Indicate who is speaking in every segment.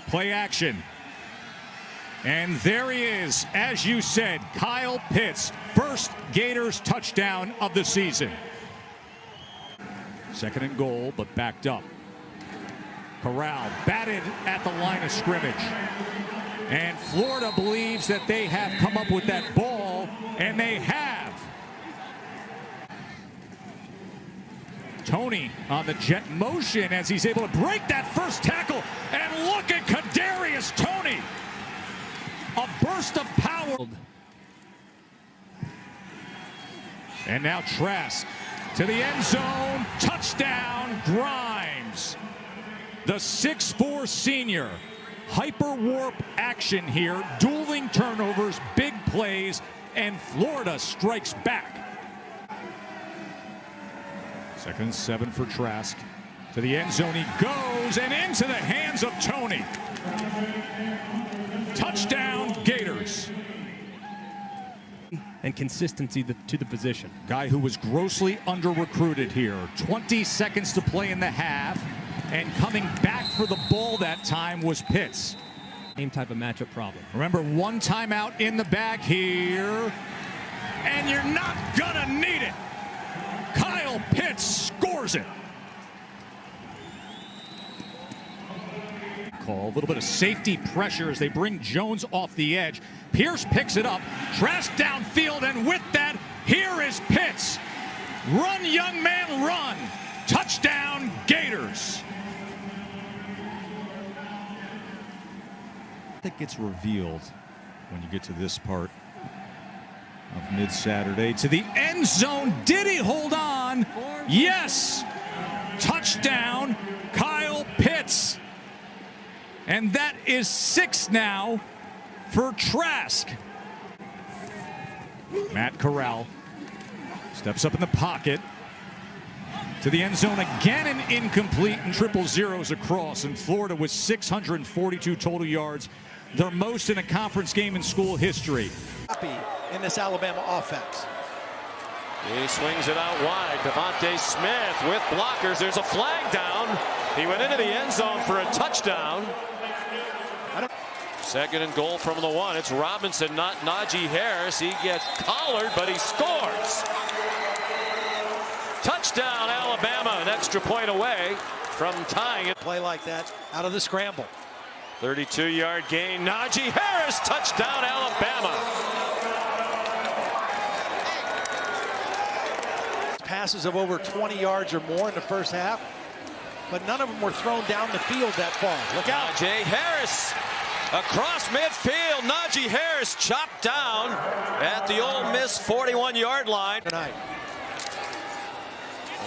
Speaker 1: Play action. And there he is, as you said, Kyle Pitts, first Gators touchdown of the season. Second and goal, but backed up. Corral batted at the line of scrimmage. And Florida believes that they have come up with that ball, and they have. Tony on the jet motion as he's able to break that first tackle. And look at Kadarius Toney. A burst of power. And now Trask to the end zone. Touchdown, Grimes. The 6'4" senior. Hyper warp action here. Dueling turnovers, big plays, and Florida strikes back. 2nd and 7 for Trask. To the end zone he goes, and into the hands of Toney. Touchdown, Gators.
Speaker 2: And consistency to the position.
Speaker 1: Guy who was grossly under-recruited here. 20 seconds to play in the half, and coming back for the ball that time was Pitts.
Speaker 2: Same type of matchup problem.
Speaker 1: Remember, one timeout in the back here, and you're not gonna need it. Kyle Pitts scores it. Call, a little bit of safety pressure as they bring Jones off the edge. Pierce picks it up, Trask downfield, and with that, here is Pitts. Run, young man, run. Touchdown, Gators. That gets revealed when you get to this part of mid-Saturday. To the end zone. Did he hold on? Yes. Touchdown, Kyle Pitts. And that is 6 now for Trask. Matt Corral steps up in the pocket. To the end zone again, and incomplete, and triple zeros across. And Florida with 642 total yards, their most in a conference game in school history.
Speaker 3: In this Alabama offense.
Speaker 4: He swings it out wide. Devontae Smith with blockers. There's a flag down. He went into the end zone for a touchdown. 2nd and goal from the 1. It's Robinson, not Najee Harris. He gets collared, but he scores. Touchdown, Alabama. An extra point away from tying it.
Speaker 3: Play like that out of the scramble.
Speaker 4: 32-yard gain. Najee Harris, touchdown, Alabama.
Speaker 3: Passes of over 20 yards or more in the first half, but none of them were thrown down the field that far. Look out.
Speaker 4: Najee Harris across midfield. Najee Harris chopped down at the Ole Miss 41-yard line.
Speaker 3: Tonight.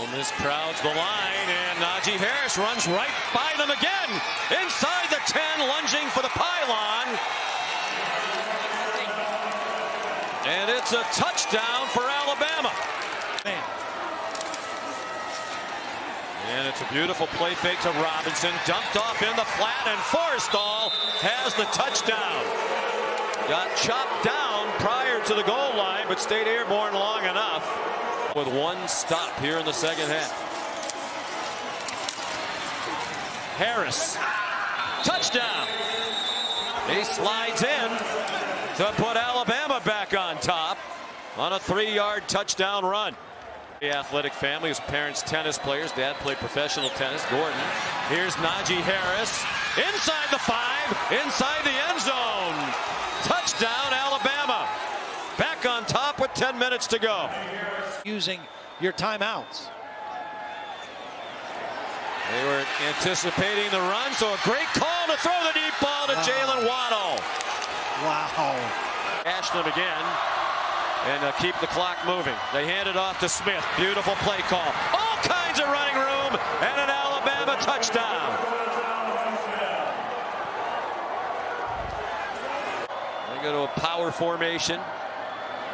Speaker 4: Ole Miss crowds the line, and Najee Harris runs right by them again. Inside the 10, lunging for the pylon. And it's a touchdown for Alabama.
Speaker 3: Man.
Speaker 4: And it's a beautiful play fake to Robinson. Dumped off in the flat, and Forrestall has the touchdown. Got chopped down prior to the goal line, but stayed airborne long enough. With one stop here in the second half. Harris, touchdown. He slides in to put Alabama back on top on a 3-yard touchdown run. The athletic family, his parents tennis players. Dad played professional tennis, Gordon. Here's Najee Harris, inside the 5, inside the end zone. Touchdown, Alabama. Back on top with 10 minutes to go.
Speaker 3: Using your timeouts.
Speaker 4: They were anticipating the run, so a great call to throw the deep ball to Jalen Waddle.
Speaker 3: Wow.
Speaker 4: Dash them again and keep the clock moving. They hand it off to Smith. Beautiful play call. All kinds of running room and an Alabama touchdown. They go to a power formation.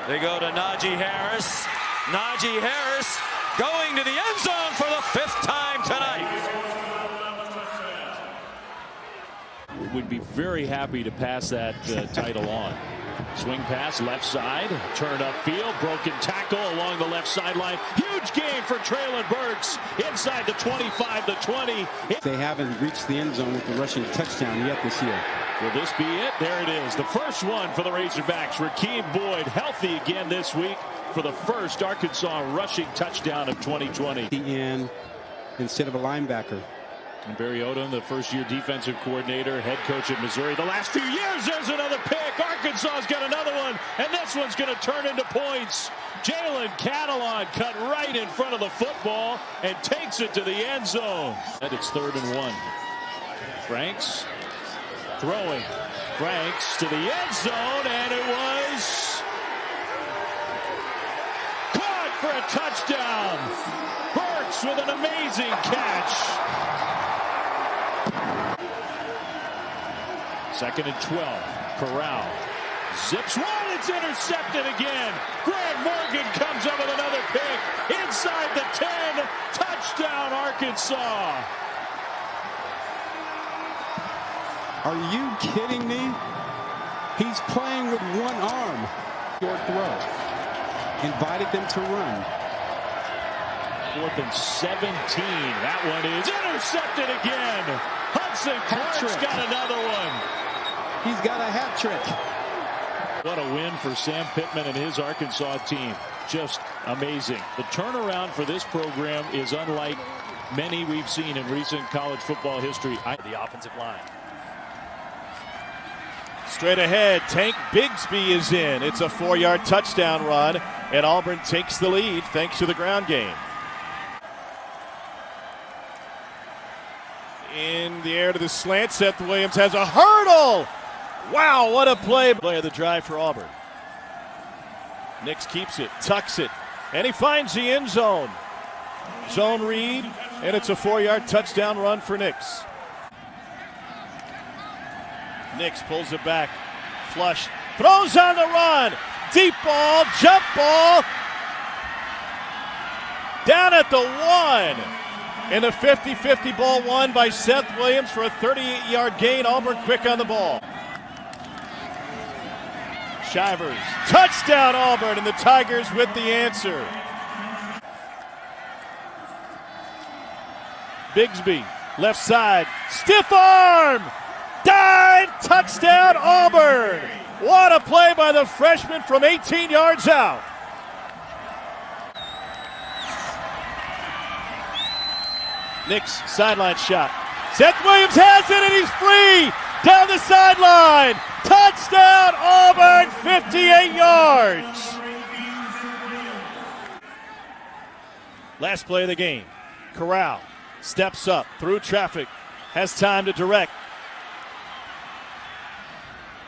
Speaker 4: They go to Najee Harris. Najee Harris going to the end zone for the 5th time tonight.
Speaker 5: Would be very happy to pass that title on. Swing pass left side, turn upfield, broken tackle along the left sideline. Huge gain for Traylon Burks inside the 25, the 20.
Speaker 6: They haven't reached the end zone with the rushing touchdown yet this year.
Speaker 5: Will this be it? There it is. The first one for the Razorbacks. Rakeem Boyd healthy again this week for the first Arkansas rushing touchdown of 2020.
Speaker 6: The end instead of a linebacker.
Speaker 5: And Barry Odom, the first-year defensive coordinator, head coach at Missouri. The last few years, there's another pick. Arkansas's got another one, and this one's going to turn into points. Jalen Catalon cut right in front of the football and takes it to the end zone. And it's 3rd and 1. Franks throwing. Franks to the end zone, and it was caught for a touchdown. Burks with an amazing catch. 2nd and 12. Corral zips one. It's intercepted again. Greg Morgan comes up with another pick inside the 10. Touchdown, Arkansas.
Speaker 6: Are you kidding me? He's playing with one arm. Short throw. Invited them to run.
Speaker 5: 4th and 17. That one is intercepted again. Hudson Clark's got another one.
Speaker 6: He's got a hat trick.
Speaker 5: What a win for Sam Pittman and his Arkansas team. Just amazing. The turnaround for this program is unlike many we've seen in recent college football history.
Speaker 4: The offensive line.
Speaker 7: Straight ahead, Tank Bigsby is in. It's a 4-yard touchdown run, and Auburn takes the lead thanks to the ground game. In the air to the slant, Seth Williams has a hurdle. Wow, what a play. Play of the drive for Auburn. Nix keeps it, tucks it, and he finds the end zone. Zone read, and it's a 4-yard touchdown run for Nix. Nix pulls it back, flush, throws on the run, deep ball, jump ball, down at the 1. And a 50-50 ball won by Seth Williams for a 38-yard gain. Auburn quick on the ball. Shivers, touchdown Auburn, and the Tigers with the answer. Bigsby, left side, stiff arm, dive, touchdown Auburn. What a play by the freshman from 18 yards out. Nix, sideline shot. Seth Williams has it, and he's free down the sideline. Touchdown, Auburn, 58 yards. Last play of the game. Corral steps up through traffic, has time to direct.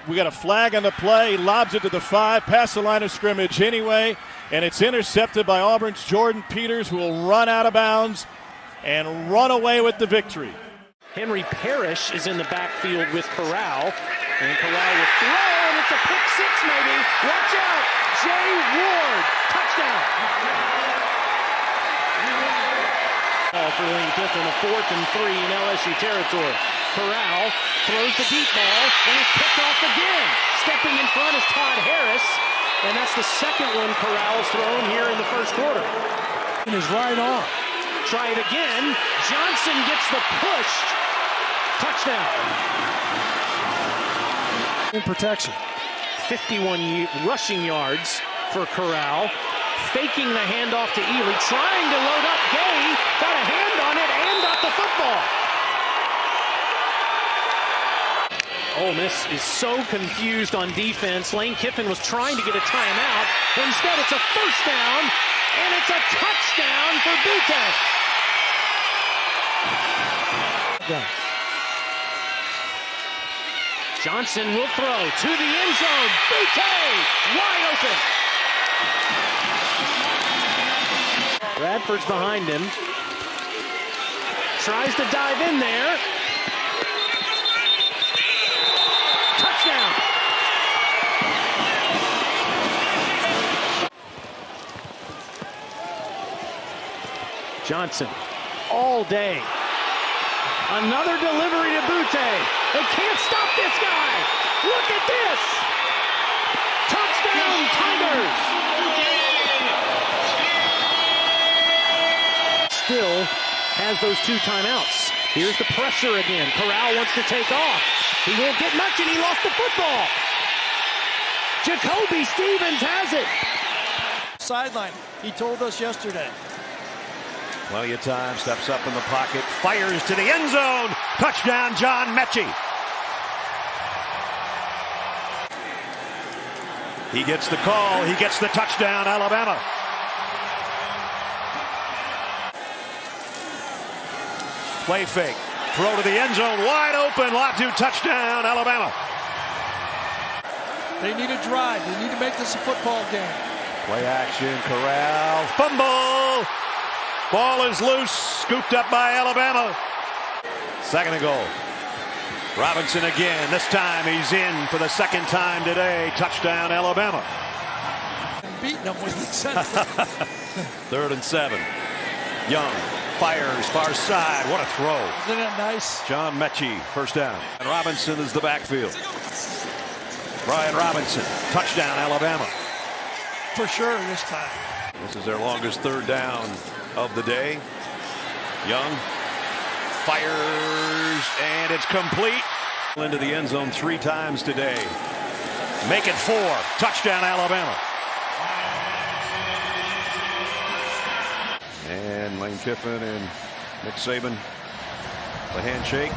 Speaker 7: We got a flag on the play, lobs it to the 5, past the line of scrimmage anyway, and it's intercepted by Auburn's Jordan Peters, who will run out of bounds and run away with the victory.
Speaker 8: Henry Parrish is in the backfield with Corral, and Corral will throw, and it's a pick 6 maybe. Watch out, Jay Ward, touchdown. Ball for Lane Kiffin, a 4th and 3 in LSU territory. Corral throws the deep ball, and it's picked off again. Stepping in front is Todd Harris, and that's the second one Corral's thrown here in the first quarter. In his right arm. Try it again. Johnson gets the push. Touchdown. In protection. 51 rushing yards for Corral. Faking the handoff to Ely. Trying to load up Gay. Got a hand on it and got the football. Ole Miss is so confused on defense. Lane Kiffin was trying to get a timeout. Instead, it's a first down, and it's a touchdown for Butte. Johnson will throw to the end zone. Butte wide open. Bradford's behind him. Tries to dive in there. Touchdown. Johnson all day. Another delivery to Butte. They can't stop this guy. Look at this. touchdown, Tigers! Still has those 2 timeouts. Here's the pressure again. Corral wants to take off. He won't get much, and he lost the football. Jacoby Stevens has it.
Speaker 3: Sideline. He told us yesterday.
Speaker 7: Plenty of time, steps up in the pocket, fires to the end zone. Touchdown, John Mechie. He gets the call. He gets the touchdown, Alabama. Play fake. Throw to the end zone. Wide open. Latu touchdown, Alabama.
Speaker 3: They need a drive. They need to make this a football game.
Speaker 7: Play action. Corral. Fumble. Ball is loose. Scooped up by Alabama. 2nd and goal. Robinson again. This time he's in for the 2nd time today. Touchdown, Alabama.
Speaker 3: Beating them with the center.
Speaker 7: 3rd and 7. Young fires far side. What a throw.
Speaker 3: Isn't that nice?
Speaker 7: John Mechie, first down. And Robinson is the backfield. Brian Robinson, touchdown, Alabama.
Speaker 3: For sure this time.
Speaker 7: This is their longest 3rd down of the day. Young fires, and it's complete. Into the end zone 3 times today. Make it 4. Touchdown, Alabama. And Lane Kiffin and Nick Saban, the handshake.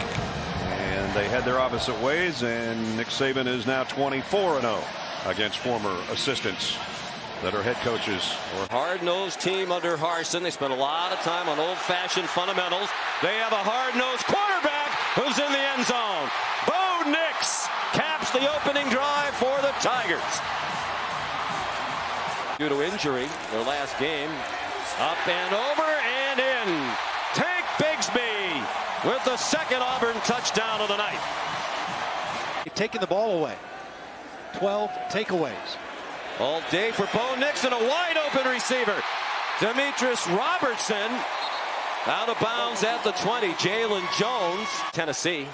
Speaker 7: And they head their opposite ways, and Nick Saban is now 24-0 against former assistants that are head coaches.
Speaker 4: Hard-nosed team under Harsin. They spent a lot of time on old-fashioned fundamentals. They have a hard-nosed quarterback who's in the end zone. Bo Nix caps the opening drive for the Tigers. Due to injury, their last game, up and over and in. Tank Bigsby with the 2nd Auburn touchdown of the night.
Speaker 3: Taking the ball away. 12 takeaways.
Speaker 4: All day for Bo Nix and a wide open receiver. Demetrius Robertson out of bounds at the 20. Jalen Jones, Tennessee.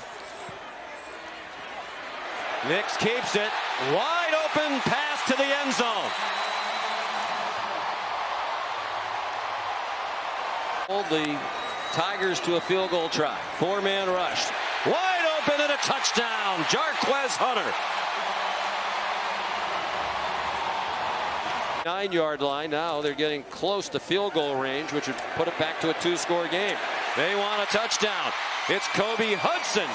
Speaker 4: Nix keeps it. Wide open pass to the end zone. Hold the Tigers to a field goal try. 4-man rush. Wide open and a touchdown. Jarquez Hunter. 9-yard line. Now they're getting close to field goal range, which would put it back to a 2-score game. They want a touchdown. It's Kobe Hudson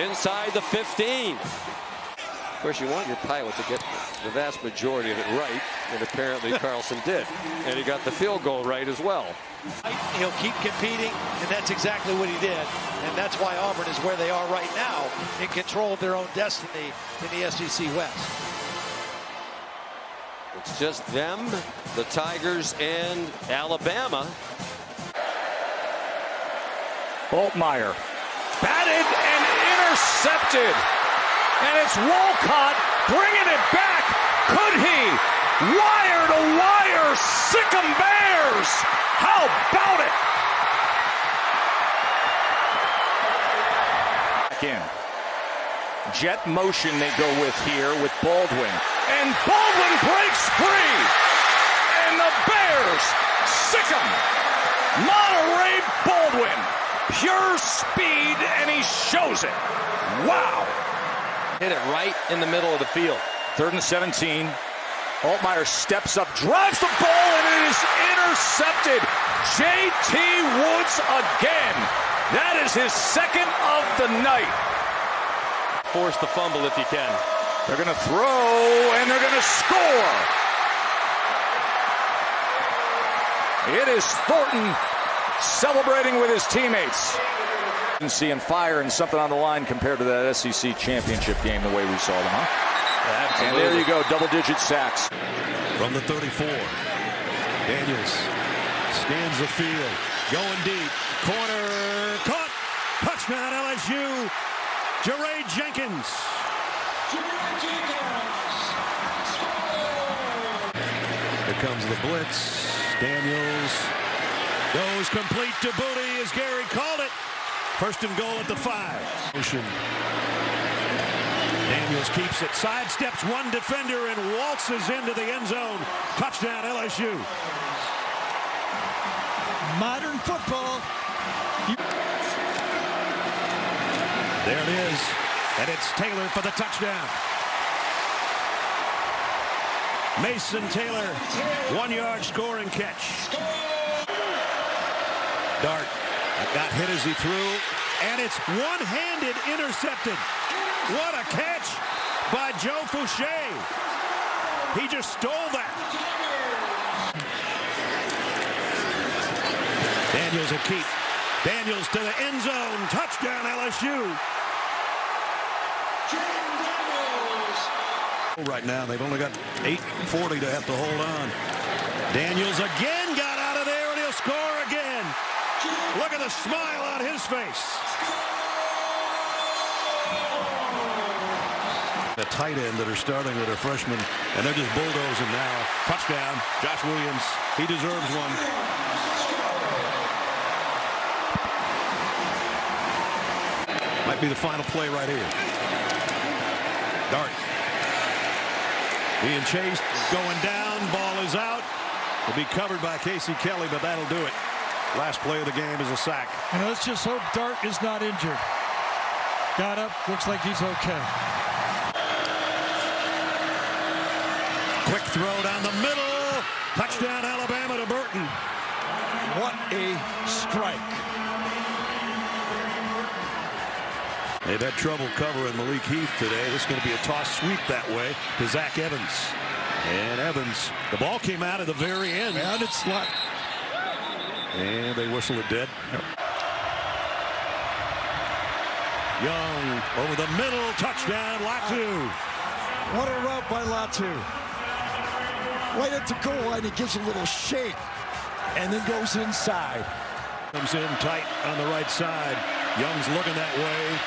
Speaker 4: inside the 15. Of course, you want your pilot to get the vast majority of it right, and apparently Carlson did. And he got the field goal right as well.
Speaker 3: He'll keep competing, and that's exactly what he did. And that's why Auburn is where they are right now, in control of their own destiny in the SEC West.
Speaker 4: It's just them, the Tigers, and Alabama.
Speaker 1: Altmaier batted and intercepted. And it's Wolcott bringing it back. Could he? Wire to wire. Sick 'em Bears. How about it? Back in. Jet motion they go with here with Baldwin. And Baldwin breaks free. And the Bears sick 'em. Monterey Baldwin. Pure speed, and he shows it. Wow.
Speaker 9: Hit it right in the middle of the field.
Speaker 1: 3rd and 17. Altmaier steps up, drives the ball, and it is intercepted. J.T. Woods again. That is his 2nd of the night.
Speaker 9: Force the fumble if you can.
Speaker 1: They're going to throw, and they're going to score. It is Thornton celebrating with his teammates. Seeing fire and something on the line compared to that SEC championship game, the way we saw them, huh?
Speaker 9: Absolutely.
Speaker 1: And there you go, double-digit sacks.
Speaker 7: From the 34, Daniels scans the field, going deep, corner, caught, touchdown LSU, Jaray Jenkins. Here comes the blitz, Daniels goes complete to Booty as Gary called it. 1st and goal at the 5. Motion.
Speaker 5: Daniels keeps it, sidesteps one defender and waltzes into the end zone. Touchdown LSU.
Speaker 10: Modern football.
Speaker 5: There it is, and it's Taylor for the touchdown. Mason Taylor, 1-yard scoring catch. Dart got hit as he threw, and it's one-handed intercepted. What a catch by Joe Fouché. He just stole that. Daniels a keep. Daniels to the end zone. Touchdown LSU. Right now, they've only got 8:40 to have to hold on. Daniels again got out of there, and he'll score again. Look at the smile on his face. The tight end that are starting that are freshmen, and they're just bulldozing now. Touchdown, Josh Williams. He deserves one. Might be the final play right here. Dart. Being chased, going down, ball is out. Will be covered by Casey Kelly, but that'll do it. Last play of the game is a sack.
Speaker 10: And let's just hope Dart is not injured. Got up, looks like he's okay.
Speaker 5: Quick throw down the middle. Touchdown Alabama to Burton.
Speaker 10: What a strike.
Speaker 5: They've had trouble covering Malik Heath today. This is going to be a toss sweep that way to Zach Evans. And Evans, the ball came out at the very end.
Speaker 10: And it's like,
Speaker 5: and they whistle it dead. Young over the middle, touchdown, Latu.
Speaker 10: what a route by Latu. Right at the goal line, he gives a little shake and then goes inside.
Speaker 5: Comes in tight on the right side. Young's looking that way.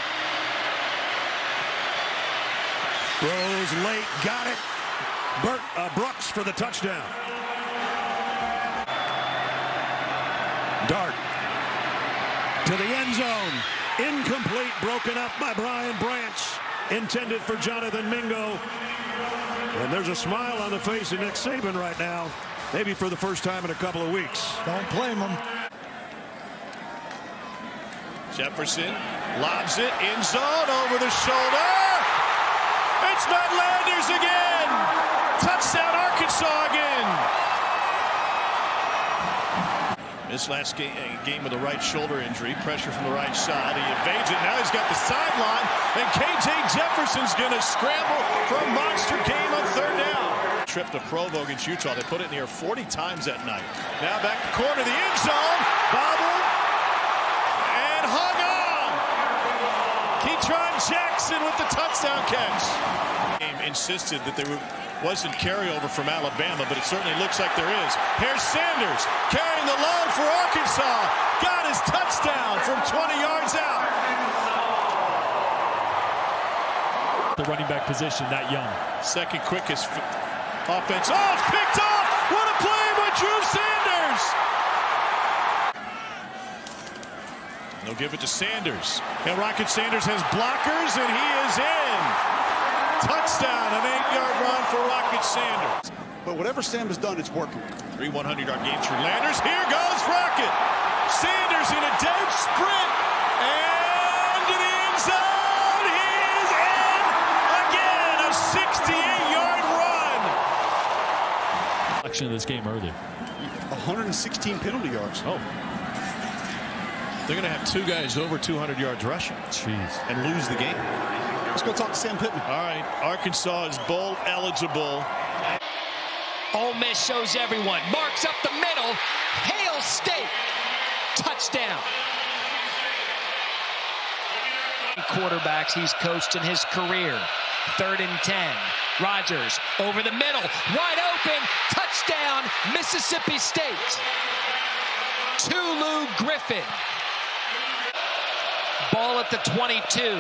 Speaker 5: Throws late, got it. Brooks for the touchdown. Dart to the end zone. Incomplete, broken up by Brian Branch. Intended for Jonathan Mingo. And there's a smile on the face of Nick Saban right now. Maybe for the first time in a couple of weeks.
Speaker 10: Don't blame him.
Speaker 7: Jefferson lobs it in zone over the shoulder. It's not Landers again. Touchdown Arkansas again. This last game with a right shoulder injury, pressure from the right side. He evades it. Now he's got the sideline, and KJ Jefferson's going to scramble for a monster game on third down. Trip to Provo against Utah. They put it in the air 40 times that night. Now back to corner, the end zone. Bobbled and hung on. Ketron Jackson with the touchdown catch. Game insisted that there wasn't carryover from Alabama, but it certainly looks like there is. Here's Sanders carrying the load for Arkansas. Got his touchdown from 20 yards out.
Speaker 2: The running back position, that young.
Speaker 7: Second quickest offense. Oh, it's picked off. What a play by Drew Sanders. They'll give it to Sanders. And Rocket Sanders has blockers, and he is in. Touchdown, an 8-yard run for Rocket Sanders.
Speaker 6: But whatever Sam has done, it's working.
Speaker 7: 3 100-yard games for Landers. Here goes Rocket. Sanders in a dead sprint. And to the end zone. He is in again. A 68-yard run.
Speaker 2: Action of this game early.
Speaker 6: 116 penalty yards.
Speaker 7: Oh. They're going to have 2 guys over 200 yards rushing.
Speaker 2: Jeez.
Speaker 7: And lose the game.
Speaker 6: Let's go talk to Sam Pittman.
Speaker 7: All right, Arkansas is bowl eligible.
Speaker 11: Ole Miss shows everyone. Marks up the middle. Hail State. Touchdown. Quarterbacks he's coached in his career. 3rd and 10. Rodgers over the middle. Wide open. Touchdown, Mississippi State. Tulu Griffin. Ball at the 22.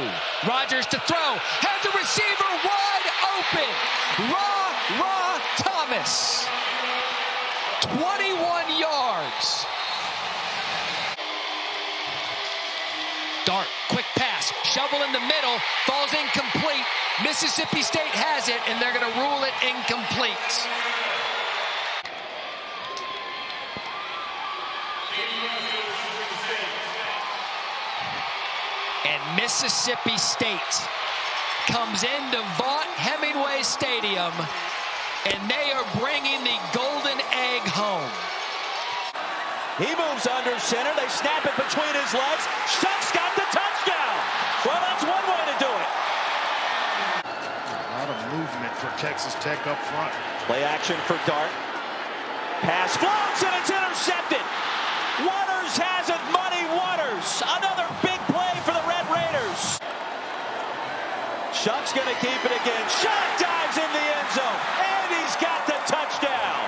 Speaker 11: Rodgers to throw. Has a receiver wide open. Thomas. 21 yards. Dart, quick pass. Shovel in the middle. Falls incomplete. Mississippi State has it, and they're going to rule it incomplete. And Mississippi State comes into Vaught Hemingway Stadium, and they are bringing the golden egg home.
Speaker 4: He moves under center. They snap it between his legs. Shucks got the touchdown. Well, that's one way to do it.
Speaker 10: A lot of movement for Texas Tech up front.
Speaker 4: Play action for Dart. Pass floats, and it's intercepted. Waters has it. Muddy Waters. Another big play for the Red Raiders. Shuck's going to keep it again. Shuck dives in the end zone, and he's got the touchdown.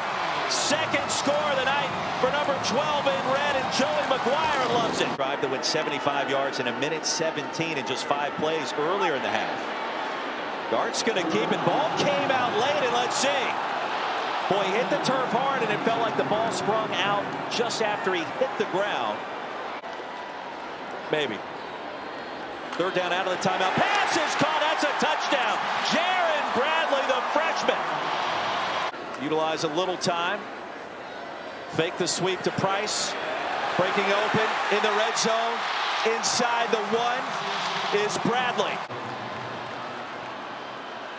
Speaker 4: Second score of the night for number 12 in red, and Joey McGuire loves it. Drive that went 75 yards in a minute 17 in just 5 plays earlier in the half. Dart's going to keep it. Ball came out late, and let's see. Boy, he hit the turf hard, and it felt like the ball sprung out just after he hit the ground. Maybe. Third down out of the timeout. Pass is caught. That's a touchdown. Jaron Bradley, the freshman. Utilize a little time. Fake the sweep to Price. Breaking open in the red zone. Inside the 1 is Bradley.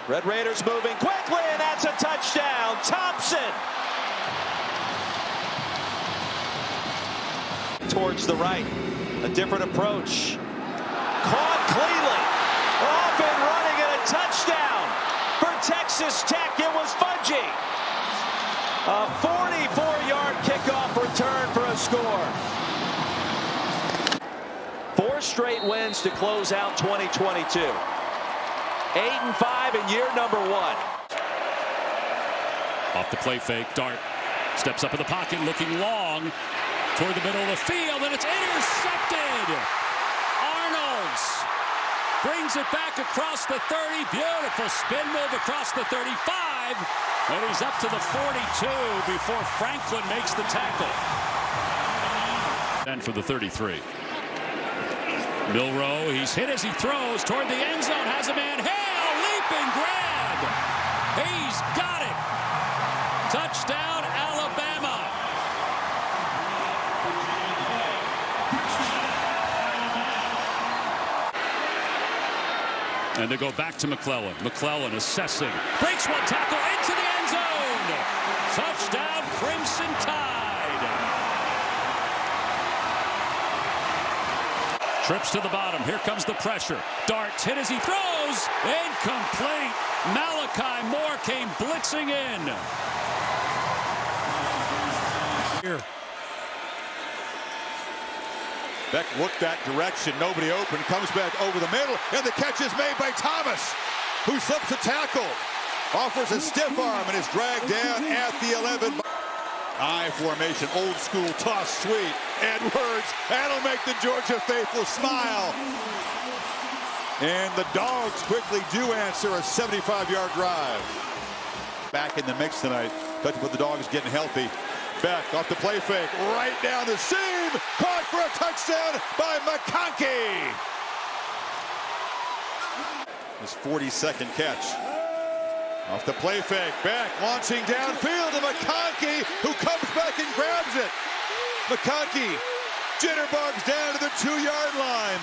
Speaker 4: Red Raiders moving quickly, and that's a touchdown. Thompson. Towards the right. A different approach. Caught cleanly. Off and running, and a touchdown for Texas Tech. It was Fudgy. A 44-yard kickoff return for a score. 4 straight wins to close out 2022. 8-5 in year number 1.
Speaker 2: Off the play fake, Dart steps up in the pocket, looking long toward the middle of the field, and it's intercepted. Arnold's brings it back across the 30. Beautiful spin move across the 35. And he's up to the 42 before Franklin makes the tackle. And for the 33. Milroe, he's hit as he throws toward the end zone. Has a man. Hale, leap and grab. He's got it. Touchdown, Alabama. And they go back to McClellan. McClellan assessing. Breaks one tackle into the end zone. Touchdown, Crimson Tide. Trips to the bottom. Here comes the pressure. Darts hit as he throws. Incomplete. Malachi Moore came blitzing in.
Speaker 12: Here. Beck looked that direction. Nobody open. Comes back over the middle. And the catch is made by Thomas, who slips a tackle. Offers a stiff arm and is dragged down at the 11. I formation. Old school toss sweep. Edwards. That'll make the Georgia faithful smile. And the Dogs quickly do answer a 75-yard drive. Back in the mix tonight. But with the Dogs getting healthy. Beck off the play fake, right down the seam, caught for a touchdown by McConkey. His 42nd catch. Off the play fake, Beck launching downfield to McConkey, who comes back and grabs it. McConkey jitterbugs down to the 2-yard line.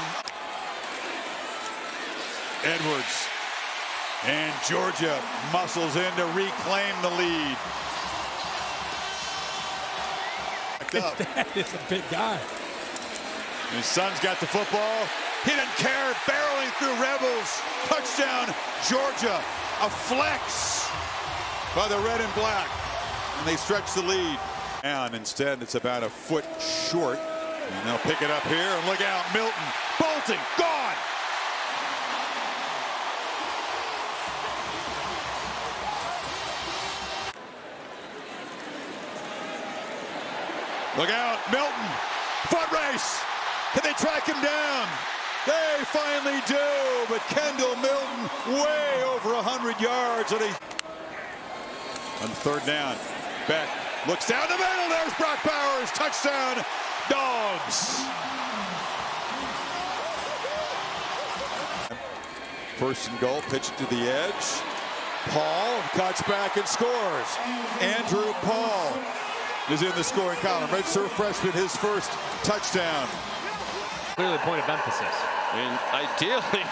Speaker 12: Edwards. And Georgia muscles in to reclaim the lead.
Speaker 10: That is a big guy.
Speaker 12: His son's got the football. He didn't care. Barreling through Rebels. Touchdown, Georgia. A flex by the red and black. And they stretch the lead. And instead, it's about a foot short. And they'll pick it up here. And look out, Milton. Bolting. Gone. Look out, Milton. Foot race. Can they track him down? They finally do, but Kendall Milton way over 100 yards. On 3rd down, Beck looks down the middle. There's Brock Bowers. Touchdown, Dogs. First and goal, pitch to the edge. Paul cuts back and scores. Andrew Paul is in the scoring column. Redshirt freshman, his first touchdown.
Speaker 9: Clearly point of emphasis.
Speaker 4: And ideally,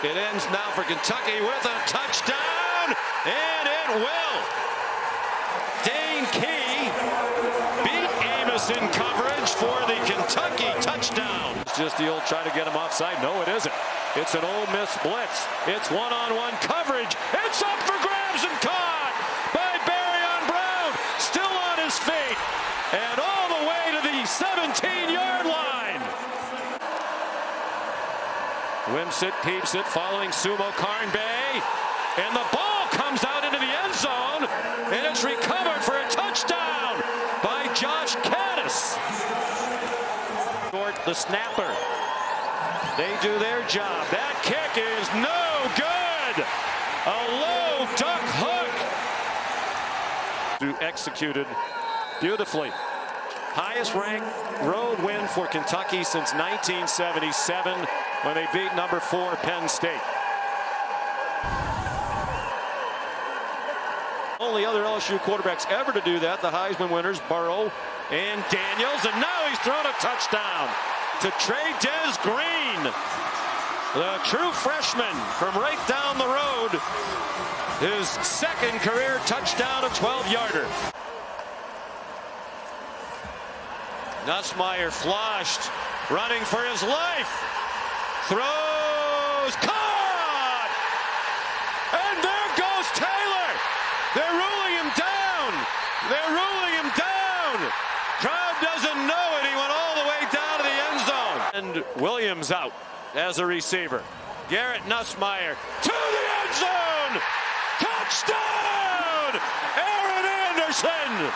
Speaker 4: it ends now for Kentucky with a touchdown, and it will. Dane Key beat Amos in coverage for the Kentucky touchdown. It's just the old try to get him offside. No, it isn't. It's an Ole Miss blitz. It's one-on-one coverage. It's up for grabs and caught by Barry Brown. Still on his feet and all the way to the 17-yard line. Wimsett keeps it following Sumo Carnbay. And the ball comes out into the end zone. And it's recovered for a touchdown by Josh Caddis. Short the snapper. They do their job. That kick is no good. A low duck hook. Executed beautifully. Highest ranked road win for Kentucky since 1977 when they beat number 4 Penn State. Only other LSU quarterbacks ever to do that, the Heisman winners, Burrow and Daniels, and now he's thrown a touchdown to Trey Green, the true freshman from right down the road, his second career touchdown, a 12-yarder. Nussmeier flushed, running for his life, throws, caught, and there goes Taylor. They're ruling him down. They're ruling him down. Crowd doesn't know it. He went all the way down to the end zone. And Williams out as a receiver. Garrett Nussmeier to the end zone. Touchdown! Aaron Anderson.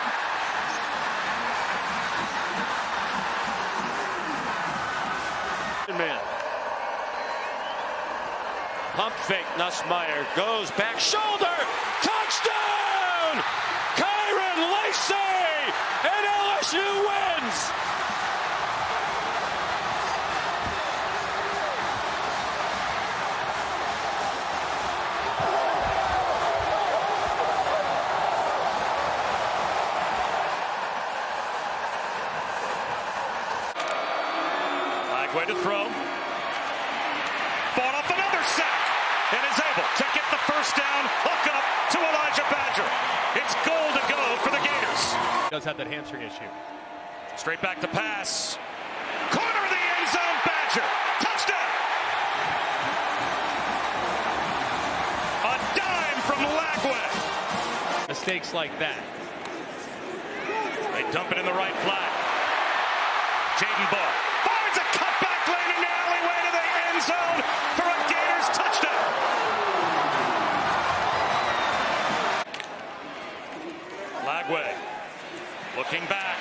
Speaker 4: Man. Pump fake. Nussmeier goes back shoulder. Touchdown! Kyron Lacey, and LSU wins. Way to throw. Fought off another sack and is able to get the first down. Hook up to Elijah Badger. It's goal to go for the Gators.
Speaker 9: He does have that hamstring issue.
Speaker 2: Straight back to pass. Corner of the end zone, Badger. Touchdown. A dime from Lagway.
Speaker 9: Mistakes like that.
Speaker 2: They dump it in the right flat. Jaden Ball finds a cutback lane in the alleyway to the end zone for a Gators touchdown. Lagway looking back.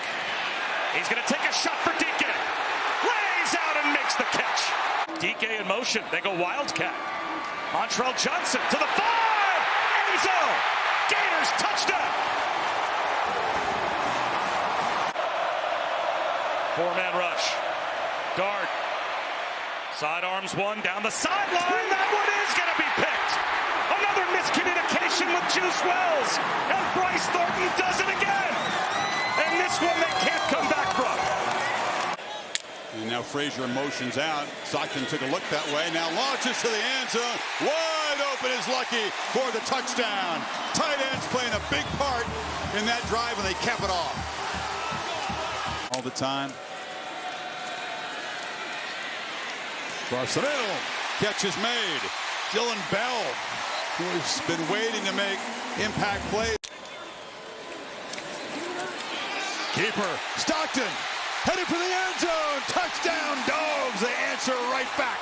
Speaker 2: He's going to take a shot for DK. Lays out and makes the catch. DK in motion. They go Wildcat. Montrell Johnson to the 5. End zone. Gators touchdown. 4-man rush. Dart. Sidearms one down the sideline. That one is going to be picked. Another miscommunication with Juice Wells. And Bryce Thornton does it again. And this one they can't come back from.
Speaker 12: And now Frazier motions out. Stockton took a look that way. Now launches to the end zone. Wide open is Lucky for the touchdown. Tight ends playing a big part in that drive, and they cap it off. All the time. Across the middle. Catch is made. Dylan Bell, who's been waiting to make impact plays. Keeper. Stockton. Headed for the end zone. Touchdown, Dogs. They answer right back.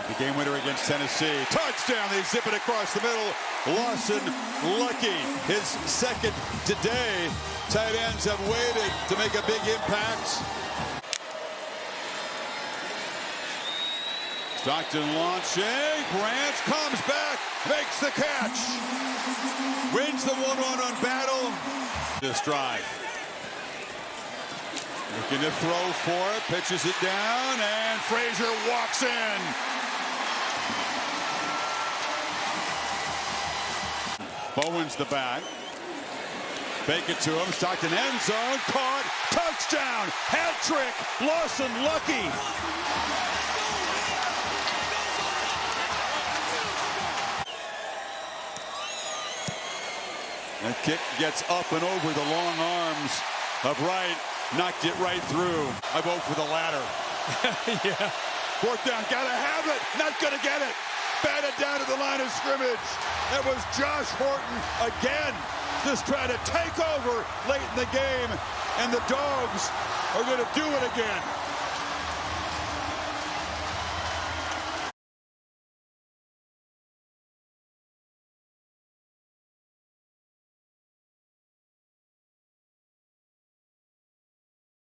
Speaker 12: The game winner against Tennessee. Touchdown. They zip it across the middle. Lawson Lucky, his second today. Tight ends have waited to make a big impact. Stockton launching. Branch comes back, makes the catch. Wins the one-on-one battle. This drive. Looking to throw for it, pitches it down, and Frazier walks in. Bowen's the back. Fake it to him, Stockton end zone, caught, touchdown, hat trick, Lawson lucky. That kick gets up and over the long arms of Wright, knocked it right through. I vote for the latter.
Speaker 7: Yeah.
Speaker 12: Fourth down, gotta have it, not gonna get it. Batted down to the line of scrimmage. That was Josh Horton again, just trying to take over late in the game, and the Dogs are gonna do it again.